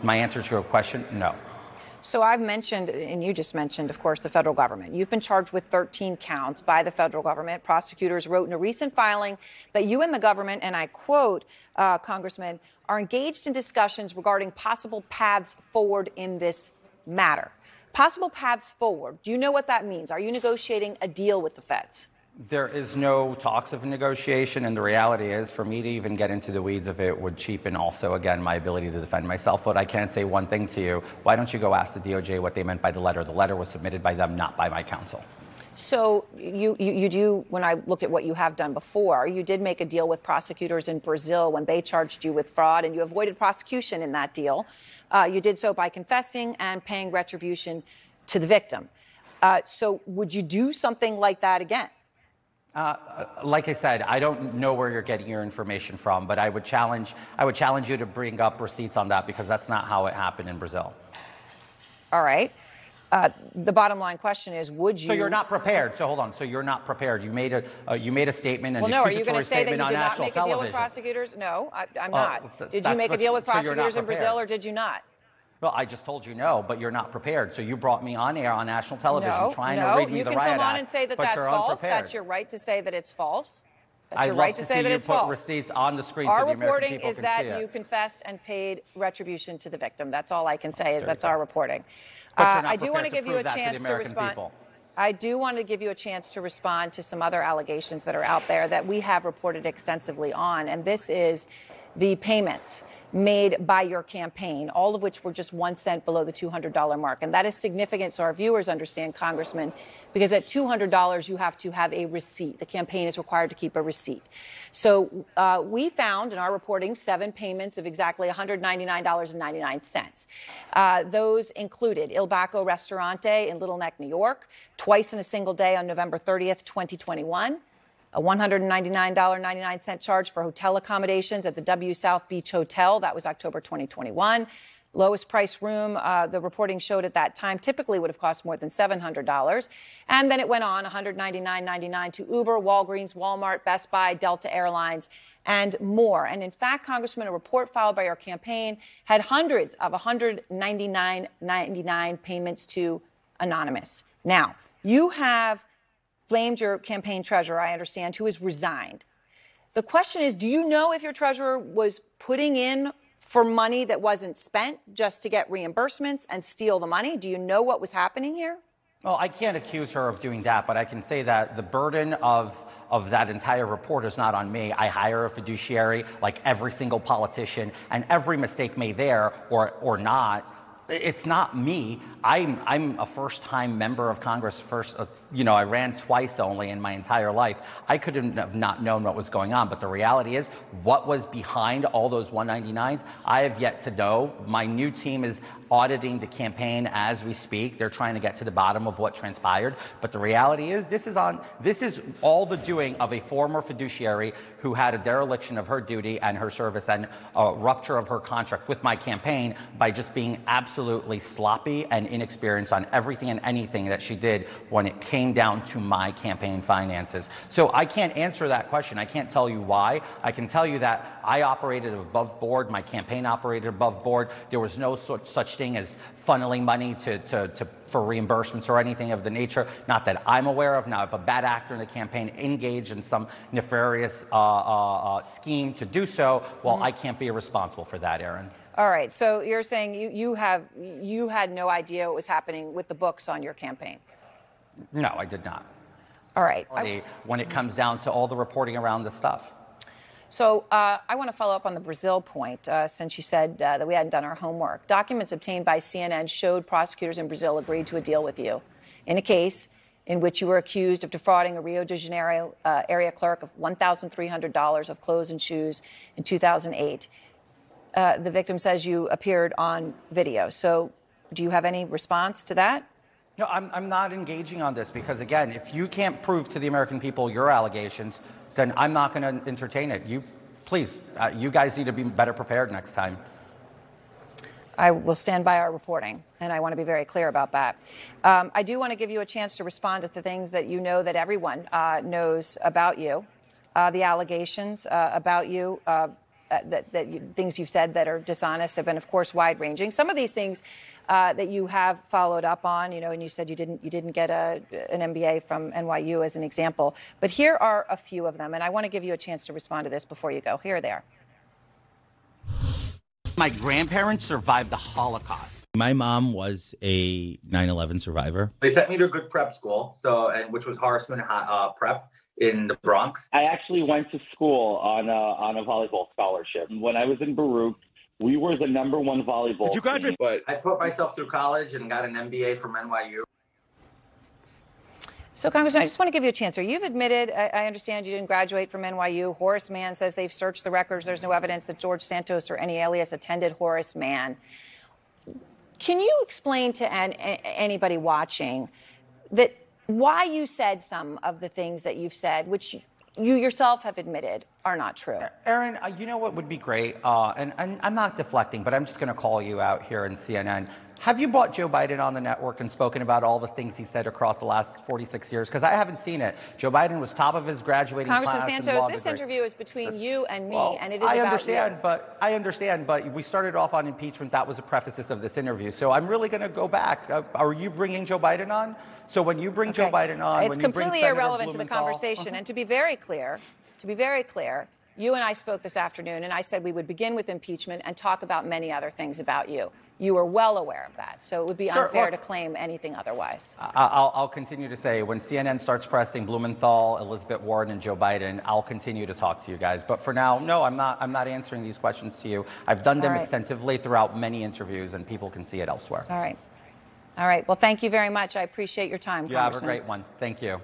my answer to your question, no. So I've mentioned, and you just mentioned, of course, the federal government. You've been charged with 13 counts by the federal government. Prosecutors wrote in a recent filing that you and the government, and I quote, Congressman, are engaged in discussions regarding possible paths forward in this matter. Possible paths forward. Do you know what that means? Are you negotiating a deal with the feds? There is no talks of negotiation, and the reality is, for me to even get into the weeds of it would cheapen also, again, my ability to defend myself. But I can say one thing to you. Why don't you go ask the DOJ what they meant by the letter? The letter was submitted by them, not by my counsel. So you do, when I looked at what you have done before, you did make a deal with prosecutors in Brazil when they charged you with fraud, and you avoided prosecution in that deal. You did so by confessing and paying retribution to the victim. So would you do something like that again? Like I said, I don't know where you're getting your information from, but I would challenge you to bring up receipts on that, because that's not how it happened in Brazil. All right. The bottom line question is, would you? So you're not prepared. So hold on. So you're not prepared. You made a statement, an accusatory statement on national television. Are you going to say that you did not make a deal with prosecutors? No, I'm not. Did you make a deal with prosecutors in Brazil, or did you not? Well, I just told you no, but you're not prepared. So you brought me on air on national television trying to read me the riot act. You can come on and say that that's false. That's your right to say that it's false. That's your right to say that it's false. I'd love to see you put receipts on the screen so the American people can see it. Our reporting is that you confessed and paid retribution to the victim. That's all I can say is that's our reporting. I do want to give you a chance to respond. I do want to give you a chance to respond to some other allegations that are out there that we have reported extensively on, and this is the payments made by your campaign, all of which were just 1 cent below the $200 mark. And that is significant, so our viewers understand, Congressman, because at $200, you have to have a receipt. The campaign is required to keep a receipt. So we found in our reporting 7 payments of exactly $199.99. Those included Il Bacco Ristorante in Little Neck, New York, twice in a single day on November 30th, 2021. A $199.99 charge for hotel accommodations at the W South Beach Hotel. That was October 2021. Lowest price room, the reporting showed at that time, typically would have cost more than $700. And then it went on, $199.99 to Uber, Walgreens, Walmart, Best Buy, Delta Airlines, and more. And in fact, Congressman, a report filed by our campaign had hundreds of $199.99 payments to Anonymous. Now, you have blamed your campaign treasurer, I understand, who has resigned. The question is, do you know if your treasurer was putting in for money that wasn't spent just to get reimbursements and steal the money? Do you know what was happening here? Well, I can't accuse her of doing that, but I can say that the burden of that entire report is not on me. I hire a fiduciary like every single politician, and every mistake made there or not, it's not me. I'm a first-time member of Congress. I ran twice only in my entire life. I could have not known what was going on. But the reality is, what was behind all those 199s, I have yet to know. My new team is auditing the campaign as we speak. They're trying to get to the bottom of what transpired. But the reality is, this is all the doing of a former fiduciary who had a dereliction of her duty and her service and a rupture of her contract with my campaign by just being absolutely sloppy and inexperienced on everything and anything that she did when it came down to my campaign finances. So I can't answer that question. I can't tell you why. I can tell you that I operated above board. My campaign operated above board. There was no such thing as funneling money for reimbursements or anything of the nature. Not that I'm aware of. Now, if a bad actor in the campaign engaged in some nefarious scheme to do so, well, I can't be responsible for that, Aaron. All right. So you're saying you had no idea what was happening with the books on your campaign? No, I did not. All right. When it comes down to all the reporting around this stuff. So I want to follow up on the Brazil point, since you said that we hadn't done our homework. Documents obtained by CNN showed prosecutors in Brazil agreed to a deal with you in a case in which you were accused of defrauding a Rio de Janeiro area clerk of $1,300 of clothes and shoes in 2008. The victim says you appeared on video. So do you have any response to that? No, I'm not engaging on this because, again, if you can't prove to the American people your allegations, then I'm not going to entertain it. Please, you guys need to be better prepared next time. I will stand by our reporting, and I want to be very clear about that. I do want to give you a chance to respond to the things that you know that everyone knows about you, the allegations about you. things you've said that are dishonest have been, of course, wide-ranging. Some of these things that you have followed up on, and you said you didn't get an MBA from NYU as an example. But here are a few of them, and I want to give you a chance to respond to this before you go. Here they are. My grandparents survived the Holocaust. My mom was a 9/11 survivor. They sent me to a good prep school, which was Horseman Prep in the Bronx. I actually went to school on a volleyball scholarship. When I was in Baruch, we were the #1 volleyball. Did you graduate? But I put myself through college and got an MBA from NYU. So, Congressman, I just want to give you a chance. You've admitted, I understand you didn't graduate from NYU. Horace Mann says they've searched the records. There's no evidence that George Santos or any alias attended Horace Mann. Can you explain to anybody watching that why you said some of the things that you've said, which you yourself have admitted are not true? Aaron, you know what would be great? And I'm not deflecting, but I'm just going to call you out here in CNN. Have you brought Joe Biden on the network and spoken about all the things he said across the last 46 years? Because I haven't seen it. Joe Biden was top of his graduating class. Congressman Santos, this interview is between you and me, and it is about you. I understand, but we started off on impeachment. That was a preface of this interview. So I'm really going to go back. Are you bringing Joe Biden on? So when you bring Joe Biden on, it's completely irrelevant to the conversation. And to be very clear, you and I spoke this afternoon, and I said we would begin with impeachment and talk about many other things about you. You are well aware of that, so it would be unfair to claim anything otherwise. I'll continue to say, when CNN starts pressing Blumenthal, Elizabeth Warren, and Joe Biden, I'll continue to talk to you guys. But for now, no, I'm not answering these questions to you. I've done them extensively throughout many interviews, and people can see it elsewhere. All right. Well, thank you very much. I appreciate your time, Congressman. Have a great one. Thank you.